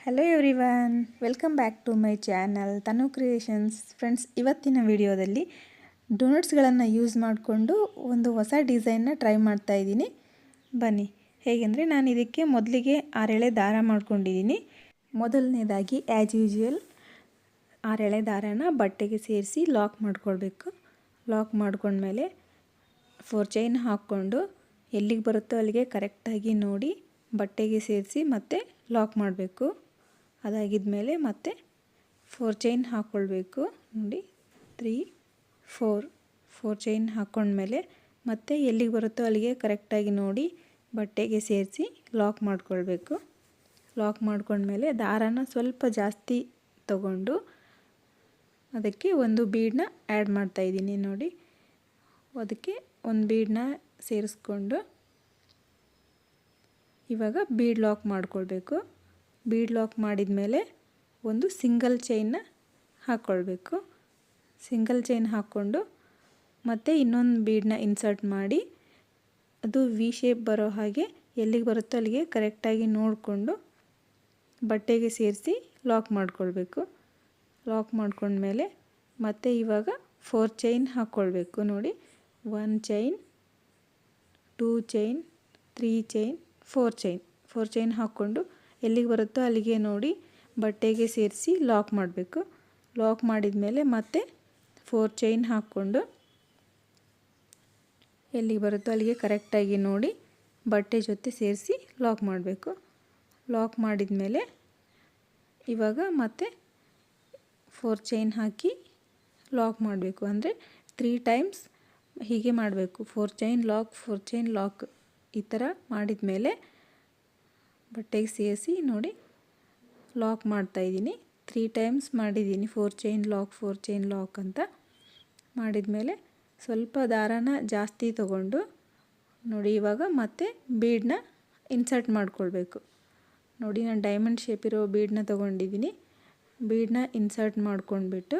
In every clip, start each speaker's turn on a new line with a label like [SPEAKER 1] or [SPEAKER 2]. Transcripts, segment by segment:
[SPEAKER 1] Hello everyone, welcome back to my channel Tanu creations. Friends, ಇವತ್ತಿನ ವಿಡಿಯೋದಲ್ಲಿ ಡೋನಟ್ಸ್ಗಳನ್ನು use ಮಾಡಿಕೊಂಡು ಒಂದು ಹೊಸ ಡಿಸೈನ್ನ ಟ್ರೈ ಮಾಡ್ತಾ ಇದ್ದೀನಿ. ಬನ್ನಿ. ಹೇಗೆಂದರೆ, ನಾನು ಇದಕ್ಕೆ ಮೊದಲಿಗೆ 6 ಎಳೆ ದಾರ ಮಾಡ್ಕೊಂಡಿದ್ದೀನಿ. ಮೊದಲನೇದಾಗಿ ಆ್ಯಸ್ ಯೂಶುವಲ್ 6 ಎಳೆ ದಾರನ ಬಟ್ಟೆಗೆ ಸೇರಿಸಿ ಲಾಕ್ ಮಾಡ್ಕೊಳ್ಬೇಕು. ಲಾಕ್ ಮಾಡ್ಕೊಂಡ್ಮೇಲೆ 4 ಚೈನ್ ಹಾಕ್ಕೊಂಡು ಎಲ್ಲಿಗೆ ಬರುತ್ತೋ ಅಲ್ಲಿಗೆ ಕರೆಕ್ಟಾಗಿ ನೋಡಿ ಬಟ್ಟೆಗೆ ಸೇರಿಸಿ ಮತ್ತೆ ಲಾಕ್ ಮಾಡಬೇಕು. ಅದಾಗಿದ್ಮೇಲೆ ಮತ್ತೆ 4 ಚೈನ್ ಹಾಕ್ಕೊಳ್ಬೇಕು. ನೋಡಿ, 3 4 ಚೈನ್ ಹಾಕ್ಕೊಂಡ್ಮೇಲೆ ಮತ್ತೆ ಎಲ್ಲಿಗೆ ಬರುತ್ತೋ ಅಲ್ಲಿಗೆ ಕರೆಕ್ಟಾಗಿ ನೋಡಿ ಬಟ್ಟೆಗೆ ಸೇರಿಸಿ ಲಾಕ್ ಮಾಡ್ಕೊಳ್ಬೇಕು. ಲಾಕ್ ಮಾಡ್ಕೊಂಡ್ಮೇಲೆ ದಾರಾನ ಸ್ವಲ್ಪ ಜಾಸ್ತಿ ತಗೊಂಡು ಅದಕ್ಕೆ ಒಂದು ಬೀಡನ್ನ ಆ್ಯಡ್ ಮಾಡ್ತಾಯಿದ್ದೀನಿ. ನೋಡಿ, ಅದಕ್ಕೆ ಒಂದು ಬೀಡನ್ನ ಸೇರಿಸ್ಕೊಂಡು ಇವಾಗ ಬೀಡ್ ಲಾಕ್ ಮಾಡ್ಕೊಳ್ಬೇಕು. ಬೀಡ್ ಲಾಕ್ ಮಾಡಿದ ಮೇಲೆ ಒಂದು ಸಿಂಗಲ್ ಚೈನ್ನ ಹಾಕ್ಕೊಳ್ಬೇಕು. ಸಿಂಗಲ್ ಚೈನ್ ಹಾಕ್ಕೊಂಡು ಮತ್ತೆ ಇನ್ನೊಂದು ಬೀಡನ್ನ ಇನ್ಸರ್ಟ್ ಮಾಡಿ ಅದು ವಿ ಶೇಪ್ ಬರೋ ಹಾಗೆ ಎಲ್ಲಿಗೆ ಬರುತ್ತೋ ಅಲ್ಲಿಗೆ ಕರೆಕ್ಟಾಗಿ ನೋಡಿಕೊಂಡು ಬಟ್ಟೆಗೆ ಸೇರಿಸಿ ಲಾಕ್ ಮಾಡ್ಕೊಳ್ಬೇಕು. ಲಾಕ್ ಮಾಡ್ಕೊಂಡ್ಮೇಲೆ ಮತ್ತೆ ಇವಾಗ 4 ಚೈನ್ ಹಾಕ್ಕೊಳ್ಬೇಕು. ನೋಡಿ, 1 ಚೈನ್, 2 ಚೈನ್, 3 ಚೈನ್, 4 ಚೈನ್ ಹಾಕ್ಕೊಂಡು ಎಲ್ಲಿಗೆ ಬರುತ್ತೋ ಅಲ್ಲಿಗೆ ನೋಡಿ ಬಟ್ಟೆಗೆ ಸೇರಿಸಿ ಲಾಕ್ ಮಾಡಬೇಕು. ಲಾಕ್ ಮಾಡಿದ ಮೇಲೆ ಮತ್ತೆ 4 ಚೈನ್ ಹಾಕ್ಕೊಂಡು ಎಲ್ಲಿಗೆ ಬರುತ್ತೋ ಅಲ್ಲಿಗೆ ಕರೆಕ್ಟಾಗಿ ನೋಡಿ ಬಟ್ಟೆ ಜೊತೆ ಸೇರಿಸಿ ಲಾಕ್ ಮಾಡಬೇಕು. ಲಾಕ್ ಮಾಡಿದ ಮೇಲೆ ಇವಾಗ ಮತ್ತೆ 4 ಚೈನ್ ಹಾಕಿ ಲಾಕ್ ಮಾಡಬೇಕು. ಅಂದರೆ 3 ಟೈಮ್ಸ್ ಹೀಗೆ ಮಾಡಬೇಕು. 4 ಚೈನ್ ಲಾಕ್, 4 ಚೈನ್ ಲಾಕ್, ಈ ಥರ ಮಾಡಿದ ಮೇಲೆ ಬಟ್ಟೆಗೆ ಸೇರಿಸಿ ನೋಡಿ ಲಾಕ್ ಮಾಡ್ತಾಯಿದ್ದೀನಿ. 3 ಟೈಮ್ಸ್ ಮಾಡಿದ್ದೀನಿ 4 ಚೈನ್ ಲಾಕ್, 4 ಚೈನ್ ಲಾಕ್ ಅಂತ. ಮಾಡಿದ ಮೇಲೆ ಸ್ವಲ್ಪ ದಾರಾನ ಜಾಸ್ತಿ ತಗೊಂಡು ನೋಡಿ ಇವಾಗ ಮತ್ತೆ ಬೀಡನ್ನ ಇನ್ಸರ್ಟ್ ಮಾಡ್ಕೊಳ್ಬೇಕು. ನೋಡಿ, ನಾನು ಡೈಮಂಡ್ ಶೇಪ್ ಇರೋ ಬೀಡನ್ನ ತೊಗೊಂಡಿದ್ದೀನಿ. ಬೀಡನ್ನ ಇನ್ಸರ್ಟ್ ಮಾಡ್ಕೊಂಡ್ಬಿಟ್ಟು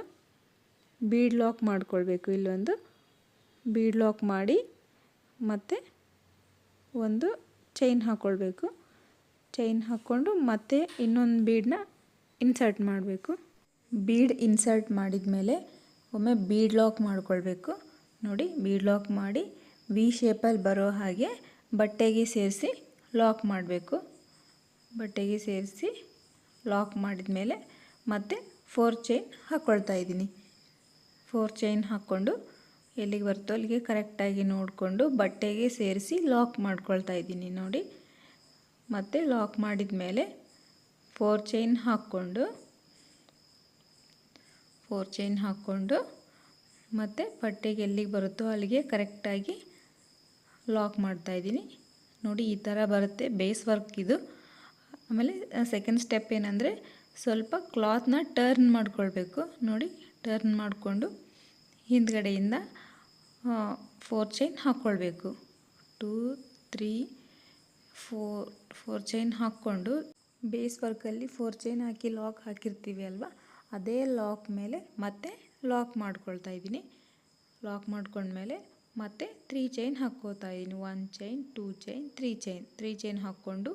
[SPEAKER 1] ಬೀಡ್ ಲಾಕ್ ಮಾಡ್ಕೊಳ್ಬೇಕು. ಇಲ್ಲೊಂದು ಬೀಡ್ ಲಾಕ್ ಮಾಡಿ ಮತ್ತೆ ಒಂದು ಚೈನ್ ಹಾಕ್ಕೊಳ್ಬೇಕು. ಚೈನ್ ಹಾಕ್ಕೊಂಡು ಮತ್ತೆ ಇನ್ನೊಂದು ಬೀಡನ್ನ ಇನ್ಸರ್ಟ್ ಮಾಡಬೇಕು. ಬೀಡ್ ಇನ್ಸರ್ಟ್ ಮಾಡಿದ ಮೇಲೆ ಒಮ್ಮೆ ಬೀಡ್ ಲಾಕ್ ಮಾಡ್ಕೊಳ್ಬೇಕು. ನೋಡಿ, ಬೀಡ್ ಲಾಕ್ ಮಾಡಿ ವಿ ಶೇಪಲ್ಲಿ ಬರೋ ಹಾಗೆ ಬಟ್ಟೆಗೆ ಸೇರಿಸಿ ಲಾಕ್ ಮಾಡಬೇಕು. ಬಟ್ಟೆಗೆ ಸೇರಿಸಿ ಲಾಕ್ ಮಾಡಿದ ಮೇಲೆ ಮತ್ತೆ 4 ಚೈನ್ ಹಾಕ್ಕೊಳ್ತಾ ಇದ್ದೀನಿ. 4 ಚೈನ್ ಹಾಕ್ಕೊಂಡು ಎಲ್ಲಿಗೆ ಬರ್ತೋ ಅಲ್ಲಿಗೆ ಕರೆಕ್ಟಾಗಿ ನೋಡಿಕೊಂಡು ಬಟ್ಟೆಗೆ ಸೇರಿಸಿ ಲಾಕ್ ಮಾಡ್ಕೊಳ್ತಾ ಇದ್ದೀನಿ. ನೋಡಿ, ಮತ್ತೆ ಲಾಕ್ ಮಾಡಿದ ಮೇಲೆ 4 ಚೈನ್ ಹಾಕ್ಕೊಂಡು ಮತ್ತು ಬಟ್ಟೆಗೆ ಎಲ್ಲಿಗೆ ಬರುತ್ತೋ ಅಲ್ಲಿಗೆ ಕರೆಕ್ಟಾಗಿ ಲಾಕ್ ಮಾಡ್ತಾಯಿದ್ದೀನಿ. ನೋಡಿ, ಈ ಥರ ಬರುತ್ತೆ ಬೇಸ್ ವರ್ಕ್ ಇದು. ಆಮೇಲೆ ಸೆಕೆಂಡ್ ಸ್ಟೆಪ್ ಏನಂದರೆ ಸ್ವಲ್ಪ ಕ್ಲಾತ್ನ ಟರ್ನ್ ಮಾಡ್ಕೊಳ್ಬೇಕು. ನೋಡಿ, ಟರ್ನ್ ಮಾಡಿಕೊಂಡು ಹಿಂದ್ಗಡೆಯಿಂದ 4 ಚೈನ್ ಹಾಕ್ಕೊಳ್ಬೇಕು. 2 3 4 ಚೈನ್ ಹಾಕ್ಕೊಂಡು ಬೇಸ್ ವರ್ಕಲ್ಲಿ 4 ಚೈನ್ ಹಾಕಿ ಲಾಕ್ ಹಾಕಿರ್ತೀವಿ ಅಲ್ವಾ, ಅದೇ ಲಾಕ್ ಮೇಲೆ ಮತ್ತೆ ಲಾಕ್ ಮಾಡ್ಕೊಳ್ತಾ ಇದ್ದೀನಿ. ಲಾಕ್ ಮಾಡ್ಕೊಂಡ್ಮೇಲೆ ಮತ್ತೆ 3 ಚೈನ್ ಹಾಕ್ಕೋತಾ ಇದ್ದೀನಿ. 1 ಚೈನ್, 2 ಚೈನ್, 3 ಚೈನ್ ಹಾಕ್ಕೊಂಡು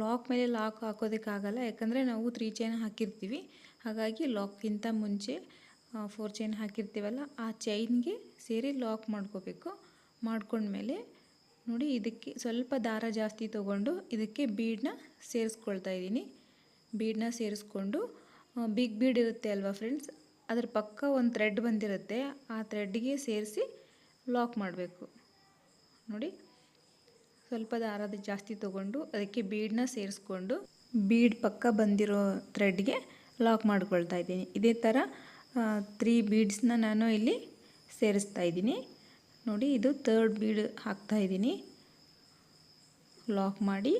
[SPEAKER 1] ಲಾಕ್ ಮೇಲೆ ಲಾಕ್ ಹಾಕೋದಕ್ಕಾಗಲ್ಲ, ಯಾಕಂದರೆ ನಾವು 3 ಚೈನ್ ಹಾಕಿರ್ತೀವಿ. ಹಾಗಾಗಿ ಲಾಕ್ಗಿಂತ ಮುಂಚೆ 4 ಚೈನ್ ಹಾಕಿರ್ತೀವಲ್ಲ, ಆ ಚೈನ್ಗೆ ಸೇರಿ ಲಾಕ್ ಮಾಡ್ಕೋಬೇಕು. ಮಾಡ್ಕೊಂಡ್ಮೇಲೆ ನೋಡಿ, ಇದಕ್ಕೆ ಸ್ವಲ್ಪ ದಾರ ಜಾಸ್ತಿ ತೊಗೊಂಡು ಇದಕ್ಕೆ ಬೀಡನ್ನ ಸೇರಿಸ್ಕೊಳ್ತಾ ಇದ್ದೀನಿ. ಬೀಡನ್ನ ಸೇರಿಸ್ಕೊಂಡು ಬಿಗ್ ಬೀಡ್ ಇರುತ್ತೆ ಅಲ್ವಾ ಫ್ರೆಂಡ್ಸ್, ಅದ್ರ ಪಕ್ಕ ಒಂದು ಥ್ರೆಡ್ ಬಂದಿರುತ್ತೆ, ಆ ಥ್ರೆಡ್ಗೆ ಸೇರಿಸಿ ಲಾಕ್ ಮಾಡಬೇಕು. ನೋಡಿ, ಸ್ವಲ್ಪ ದಾರದ ಜಾಸ್ತಿ ತೊಗೊಂಡು ಅದಕ್ಕೆ ಬೀಡನ್ನ ಸೇರಿಸ್ಕೊಂಡು ಬೀಡ್ ಪಕ್ಕ ಬಂದಿರೋ ಥ್ರೆಡ್ಗೆ ಲಾಕ್ ಮಾಡ್ಕೊಳ್ತಾ ಇದ್ದೀನಿ. ಇದೇ ಥರ 3 ಬೀಡ್ಸ್ನ ನಾನು ಇಲ್ಲಿ ಸೇರಿಸ್ತಾ ಇದ್ದೀನಿ. ನೋಡಿ, ಇದು 3rd ಬೀಡ್ ಹಾಕ್ತಾಯಿದ್ದೀನಿ. ಲಾಕ್ ಮಾಡಿ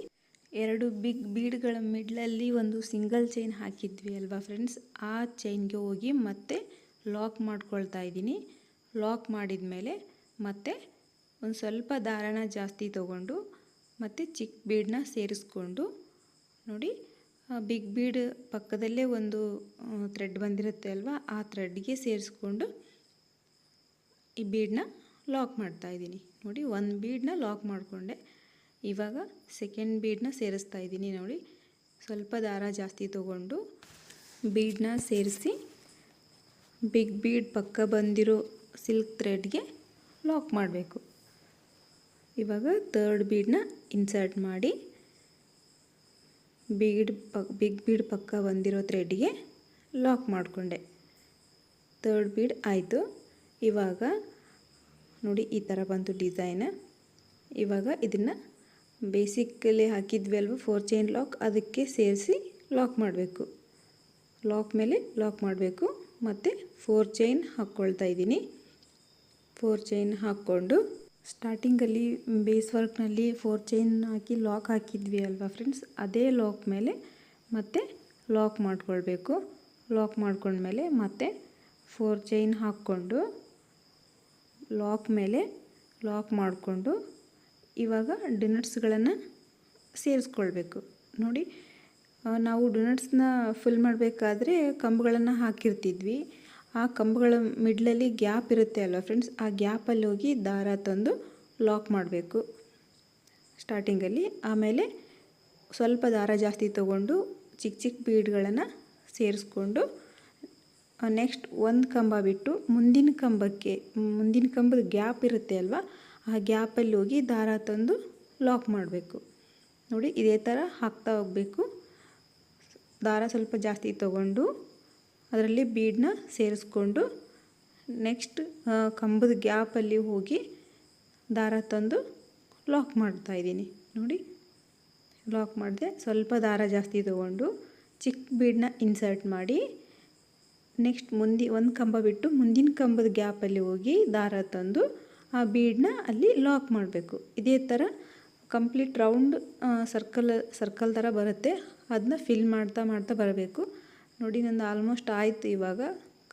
[SPEAKER 1] 2 ಬಿಗ್ ಬೀಡ್ಗಳ ಮಿಡ್ಲಲ್ಲಿ ಒಂದು ಸಿಂಗಲ್ ಚೈನ್ ಹಾಕಿದ್ವಿ ಅಲ್ವಾ ಫ್ರೆಂಡ್ಸ್, ಆ ಚೈನ್ಗೆ ಹೋಗಿ ಮತ್ತೆ ಲಾಕ್ ಮಾಡ್ಕೊಳ್ತಾ ಇದ್ದೀನಿ. ಲಾಕ್ ಮಾಡಿದ ಮೇಲೆ ಮತ್ತೆ ಒಂದು ಸ್ವಲ್ಪ ದಾರಾನ ಜಾಸ್ತಿ ತೊಗೊಂಡು ಮತ್ತು ಚಿಕ್ಕ ಬೀಡನ್ನ ಸೇರಿಸ್ಕೊಂಡು ನೋಡಿ, ಬಿಗ್ ಬೀಡ್ ಪಕ್ಕದಲ್ಲೇ ಒಂದು ಥ್ರೆಡ್ ಬಂದಿರುತ್ತೆ ಅಲ್ವಾ, ಆ ಥ್ರೆಡ್ಗೆ ಸೇರಿಸ್ಕೊಂಡು ಈ ಬೀಡನ್ನ ಲಾಕ್ ಮಾಡ್ತಾ ಇದ್ದೀನಿ. ನೋಡಿ, 1 ಬೀಡನ್ನ ಲಾಕ್ ಮಾಡಿಕೊಂಡೆ. ಇವಾಗ ಸೆಕೆಂಡ್ ಬೀಡನ್ನ ಸೇರಿಸ್ತಾ ಇದ್ದೀನಿ. ನೋಡಿ, ಸ್ವಲ್ಪ ದಾರ ಜಾಸ್ತಿ ತೊಗೊಂಡು ಬೀಡನ್ನ ಸೇರಿಸಿ ಬಿಗ್ ಬೀಡ್ ಪಕ್ಕ ಬಂದಿರೋ ಸಿಲ್ಕ್ ಥ್ರೆಡ್ಗೆ ಲಾಕ್ ಮಾಡಬೇಕು. ಇವಾಗ ಥರ್ಡ್ ಬೀಡನ್ನ ಇನ್ಸರ್ಟ್ ಮಾಡಿ ಬಿಗ್ ಬೀಡ್ ಪಕ್ಕ ಬಂದಿರೋ ಥ್ರೆಡ್ಗೆ ಲಾಕ್ ಮಾಡಿಕೊಂಡೆ. ಥರ್ಡ್ ಬೀಡ್ ಆಯಿತು. ಇವಾಗ ನೋಡಿ ಈ ಥರ ಬಂತು ಡಿಸೈನ್. ಇವಾಗ ಇದನ್ನು ಬೇಸಿಕಲ್ಲಿ ಹಾಕಿದ್ವಿ ಅಲ್ವ 4 ಚೈನ್ ಲಾಕ್, ಅದಕ್ಕೆ ಸೇರಿಸಿ ಲಾಕ್ ಮಾಡಬೇಕು. ಲಾಕ್ ಮೇಲೆ ಲಾಕ್ ಮಾಡಬೇಕು. ಮತ್ತು 4 ಚೈನ್ ಹಾಕ್ಕೊಳ್ತಾ ಇದ್ದೀನಿ. 4 ಚೈನ್ ಹಾಕ್ಕೊಂಡು ಸ್ಟಾರ್ಟಿಂಗಲ್ಲಿ ಬೇಸ್ ವರ್ಕ್ನಲ್ಲಿ 4 ಚೈನ್ ಹಾಕಿ ಲಾಕ್ ಹಾಕಿದ್ವಿ ಅಲ್ವಾ ಫ್ರೆಂಡ್ಸ್, ಅದೇ ಲಾಕ್ ಮೇಲೆ ಮತ್ತೆ ಲಾಕ್ ಮಾಡ್ಕೊಳ್ಬೇಕು. ಲಾಕ್ ಮಾಡ್ಕೊಂಡ್ಮೇಲೆ ಮತ್ತೆ 4 ಚೈನ್ ಹಾಕ್ಕೊಂಡು ಲಾಕ್ ಮೇಲೆ ಲಾಕ್ ಮಾಡಿಕೊಂಡು ಇವಾಗ ಡಿನಟ್ಸ್ಗಳನ್ನು ಸೇರಿಸ್ಕೊಳ್ಬೇಕು. ನೋಡಿ ನಾವು ಡಿನಟ್ಸ್ನ ಫಿಲ್ ಮಾಡಬೇಕಾದ್ರೆ ಕಂಬಗಳನ್ನು ಹಾಕಿರ್ತಿದ್ವಿ. ಆ ಕಂಬಗಳ ಮಿಡ್ಲಲ್ಲಿ ಗ್ಯಾಪ್ ಇರುತ್ತೆ ಅಲ್ವ ಫ್ರೆಂಡ್ಸ್, ಆ ಗ್ಯಾಪಲ್ಲಿ ಹೋಗಿ ದಾರ ತಂದು ಲಾಕ್ ಮಾಡಬೇಕು ಸ್ಟಾರ್ಟಿಂಗಲ್ಲಿ. ಆಮೇಲೆ ಸ್ವಲ್ಪ ದಾರ ಜಾಸ್ತಿ ತೊಗೊಂಡು ಚಿಕ್ಕ ಚಿಕ್ಕ ಬೀಡ್ಗಳನ್ನು ಸೇರಿಸ್ಕೊಂಡು ನೆಕ್ಸ್ಟ್ ಒಂದು ಕಂಬ ಬಿಟ್ಟು ಮುಂದಿನ ಕಂಬದ ಗ್ಯಾಪ್ ಇರುತ್ತೆ ಅಲ್ವ, ಆ ಗ್ಯಾಪಲ್ಲಿ ಹೋಗಿ ದಾರ ತಂದು ಲಾಕ್ ಮಾಡಬೇಕು. ನೋಡಿ ಇದೇ ಥರ ಹಾಕ್ತಾ ಹೋಗಬೇಕು. ದಾರ ಸ್ವಲ್ಪ ಜಾಸ್ತಿ ತೊಗೊಂಡು ಅದರಲ್ಲಿ ಬೀಡನ್ನ ಸೇರಿಸ್ಕೊಂಡು ನೆಕ್ಸ್ಟ್ ಕಂಬದ ಗ್ಯಾಪಲ್ಲಿ ಹೋಗಿ ದಾರ ತಂದು ಲಾಕ್ ಮಾಡ್ತಾಯಿದ್ದೀನಿ. ನೋಡಿ ಲಾಕ್ ಮಾಡಿದೆ. ಸ್ವಲ್ಪ ದಾರ ಜಾಸ್ತಿ ತೊಗೊಂಡು ಚಿಕ್ಕ ಬೀಡನ್ನ ಇನ್ಸರ್ಟ್ ಮಾಡಿ ನೆಕ್ಸ್ಟ್ ಒಂದು ಕಂಬ ಬಿಟ್ಟು ಮುಂದಿನ ಕಂಬದ ಗ್ಯಾಪಲ್ಲಿ ಹೋಗಿ ದಾರ ತಂದು ಆ ಬೀಡನ್ನ ಅಲ್ಲಿ ಲಾಕ್ ಮಾಡಬೇಕು. ಇದೇ ಥರ ಕಂಪ್ಲೀಟ್ ರೌಂಡ್ ಸರ್ಕಲ್ ಥರ ಬರುತ್ತೆ. ಅದನ್ನ ಫಿಲ್ ಮಾಡ್ತಾ ಬರಬೇಕು. ನೋಡಿ ನಂದು ಆಲ್ಮೋಸ್ಟ್ ಆಯಿತು. ಇವಾಗ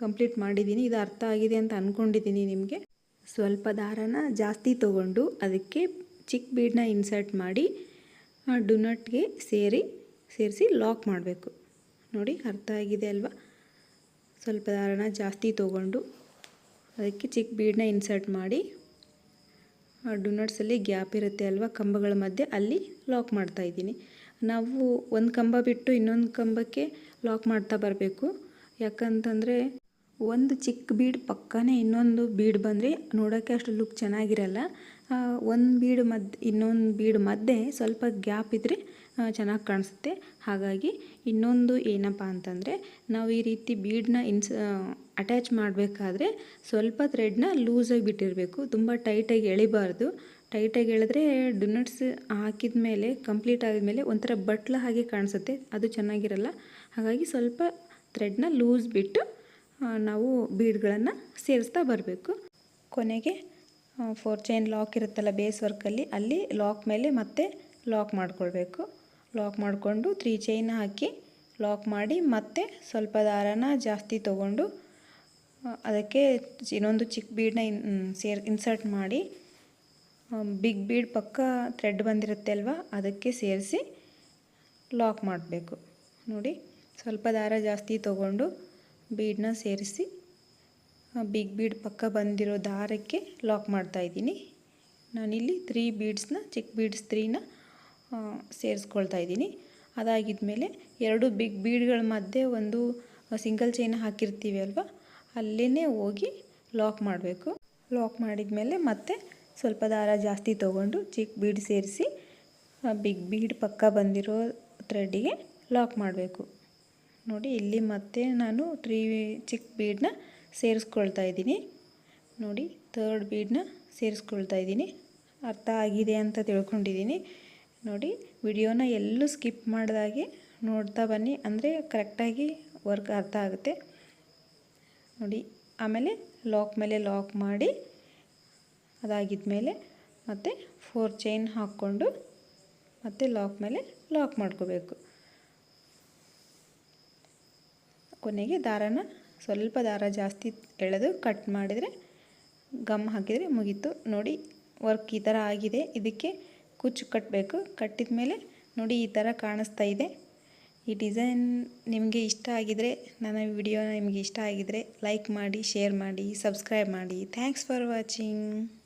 [SPEAKER 1] ಕಂಪ್ಲೀಟ್ ಮಾಡಿದ್ದೀನಿ. ಇದು ಅರ್ಥ ಆಗಿದೆ ಅಂತ ಅಂದ್ಕೊಂಡಿದ್ದೀನಿ ನಿಮಗೆ. ಸ್ವಲ್ಪ ದಾರನ ಜಾಸ್ತಿ ತೊಗೊಂಡು ಅದಕ್ಕೆ ಚಿಕ್ಕ ಬೀಡನ್ನ ಇನ್ಸರ್ಟ್ ಮಾಡಿ ಡುನಟ್ಗೆ ಸೇರಿಸಿ ಲಾಕ್ ಮಾಡಬೇಕು. ನೋಡಿ ಅರ್ಥ ಆಗಿದೆ ಅಲ್ವಾ. ಸ್ವಲ್ಪ ದಾರನ ಜಾಸ್ತಿ ತೊಗೊಂಡು ಅದಕ್ಕೆ ಚಿಕ್ಕ ಬೀಡನ್ನ ಇನ್ಸರ್ಟ್ ಮಾಡಿ ಡುನಟ್ಸಲ್ಲಿ ಗ್ಯಾಪ್ ಇರುತ್ತೆ ಅಲ್ವಾ ಕಂಬಗಳ ಮಧ್ಯೆ, ಅಲ್ಲಿ ಲಾಕ್ ಮಾಡ್ತಾಯಿದ್ದೀನಿ. ನಾವು ಒಂದು ಕಂಬ ಬಿಟ್ಟು ಇನ್ನೊಂದು ಕಂಬಕ್ಕೆ ಲಾಕ್ ಮಾಡ್ತಾ ಬರಬೇಕು. ಯಾಕಂತಂದರೆ ಒಂದು ಚಿಕ್ಕ ಬೀಡ್ ಪಕ್ಕನೇ ಇನ್ನೊಂದು ಬೀಡ್ ಬಂದರೆ ನೋಡೋಕ್ಕೆ ಅಷ್ಟು ಲುಕ್ ಚೆನ್ನಾಗಿರಲ್ಲ. ಒಂದು ಬೀಡ್ ಇನ್ನೊಂದು ಬೀಡ್ ಮಧ್ಯೆ ಸ್ವಲ್ಪ ಗ್ಯಾಪ್ ಇದ್ದರೆ ಚೆನ್ನಾಗಿ ಕಾಣಿಸುತ್ತೆ. ಹಾಗಾಗಿ ಇನ್ನೊಂದು ಏನಪ್ಪ ಅಂತಂದರೆ ನಾವು ಈ ರೀತಿ ಬೀಡನ್ನ ಅಟ್ಯಾಚ್ ಮಾಡಬೇಕಾದ್ರೆ ಸ್ವಲ್ಪ ಥ್ರೆಡ್ನ ಲೂಸಾಗಿ ಬಿಟ್ಟಿರಬೇಕು. ತುಂಬ ಟೈಟಾಗಿ ಎಳಿಬಾರ್ದು. ಟೈಟಾಗಿ ಎಳೆದ್ರೆ ಡುನಟ್ಸ್ ಹಾಕಿದ ಮೇಲೆ ಕಂಪ್ಲೀಟ್ ಆಗಿದ್ಮೇಲೆ ಒಂಥರ ಬಟ್ಲ ಹಾಗೆ ಕಾಣಿಸುತ್ತೆ, ಅದು ಚೆನ್ನಾಗಿರಲ್ಲ. ಹಾಗಾಗಿ ಸ್ವಲ್ಪ ಥ್ರೆಡ್ನ ಲೂಸ್ ಬಿಟ್ಟು ನಾವು ಬೀಡ್ಗಳನ್ನು ಸೇರಿಸ್ತಾ ಬರಬೇಕು. ಕೊನೆಗೆ 4 ಚೈನ್ ಲಾಕ್ ಇರುತ್ತಲ್ಲ ಬೇಸ್ ವರ್ಕಲ್ಲಿ, ಅಲ್ಲಿ ಲಾಕ್ ಮೇಲೆ ಮತ್ತೆ ಲಾಕ್ ಮಾಡ್ಕೊಳ್ಬೇಕು. ಲಾಕ್ ಮಾಡಿಕೊಂಡು 3 ಚೈನ್ ಹಾಕಿ ಲಾಕ್ ಮಾಡಿ ಮತ್ತೆ ಸ್ವಲ್ಪ ದಾರನ ಜಾಸ್ತಿ ತೊಗೊಂಡು ಅದಕ್ಕೆ ಇನ್ನೊಂದು ಚಿಕ್ಕ ಬೀಡನ್ನ ಇನ್ಸರ್ಟ್ ಮಾಡಿ ಬಿಗ್ ಬೀಡ್ ಪಕ್ಕ ಥ್ರೆಡ್ ಬಂದಿರುತ್ತೆ ಅಲ್ವಾ, ಅದಕ್ಕೆ ಸೇರಿಸಿ ಲಾಕ್ ಮಾಡಬೇಕು. ನೋಡಿ ಸ್ವಲ್ಪ ದಾರ ಜಾಸ್ತಿ ತೊಗೊಂಡು ಬೀಡನ್ನ ಸೇರಿಸಿ ಬಿಗ್ ಬೀಡ್ ಪಕ್ಕ ಬಂದಿರೋ ದಾರಕ್ಕೆ ಲಾಕ್ ಮಾಡ್ತಾಯಿದ್ದೀನಿ. ನಾನಿಲ್ಲಿ 3 ಬೀಡ್ಸ್ನ ಚಿಕ್ಕ ಬೀಡ್ಸ್ 3ನ ಸೇರಿಸ್ಕೊಳ್ತಾ ಇದ್ದೀನಿ. ಅದಾಗಿದ್ಮೇಲೆ 2 ಬಿಗ್ ಬೀಡ್ಗಳ ಮಧ್ಯೆ ಒಂದು ಸಿಂಗಲ್ ಚೈನ್ ಹಾಕಿರ್ತೀವಿ ಅಲ್ವಾ, ಅಲ್ಲೇ ಹೋಗಿ ಲಾಕ್ ಮಾಡಬೇಕು. ಲಾಕ್ ಮಾಡಿದ್ಮೇಲೆ ಮತ್ತೆ ಸ್ವಲ್ಪ ದಾರ ಜಾಸ್ತಿ ತೊಗೊಂಡು ಚಿಕ್ಕ ಬೀಡ್ ಸೇರಿಸಿ ಬಿಗ್ ಬೀಡ್ ಪಕ್ಕ ಬಂದಿರೋ ಥ್ರೆಡ್ಡಿಗೆ ಲಾಕ್ ಮಾಡಬೇಕು. ನೋಡಿ ಇಲ್ಲಿ ಮತ್ತೆ ನಾನು 3 ಚಿಕ್ಕ ಬೀಡನ್ನ ಸೇರಿಸ್ಕೊಳ್ತಾ ಇದ್ದೀನಿ. ನೋಡಿ ಥರ್ಡ್ ಬೀಡನ್ನ ಸೇರಿಸ್ಕೊಳ್ತಾ ಇದ್ದೀನಿ. ಅರ್ಥ ಆಗಿದೆ ಅಂತ ತಿಳ್ಕೊಂಡಿದ್ದೀನಿ. ನೋಡಿ ವಿಡಿಯೋನ ಎಲ್ಲೂ ಸ್ಕಿಪ್ ಮಾಡಿದಾಗೆ ನೋಡ್ತಾ ಬನ್ನಿ, ಅಂದರೆ ಕರೆಕ್ಟಾಗಿ ವರ್ಕ್ ಅರ್ಥ ಆಗುತ್ತೆ. ನೋಡಿ ಆಮೇಲೆ ಲಾಕ್ ಮೇಲೆ ಲಾಕ್ ಮಾಡಿ ಅದಾಗಿದ್ಮೇಲೆ ಮತ್ತೆ 4 ಚೈನ್ ಹಾಕ್ಕೊಂಡು ಮತ್ತೆ ಲಾಕ್ ಮೇಲೆ ಲಾಕ್ ಮಾಡ್ಕೋಬೇಕು. ಕೊನೆಗೆ ದಾರನ ಸ್ವಲ್ಪ ದಾರ ಜಾಸ್ತಿ ಎಳೆದು ಕಟ್ ಮಾಡಿದರೆ ಗಮ್ ಹಾಕಿದರೆ ಮುಗೀತು. ನೋಡಿ ವರ್ಕ್ ಈ ಥರ ಆಗಿದೆ. ಇದಕ್ಕೆ ಕುಚ್ಚು ಕಟ್ಟಬೇಕು. ಕಟ್ಟಿದ ಮೇಲೆ ನೋಡಿ ಈ ಥರ ಕಾಣಿಸ್ತಾ ಇದೆ. ಈ ಡಿಸೈನ್ ನಿಮಗೆ ಇಷ್ಟ ಆಗಿದರೆ, ನನ್ನ ವಿಡಿಯೋ ನಿಮಗೆ ಇಷ್ಟ ಆಗಿದರೆ ಲೈಕ್ ಮಾಡಿ, ಶೇರ್ ಮಾಡಿ, ಸಬ್ಸ್ಕ್ರೈಬ್ ಮಾಡಿ. Thanks for watching.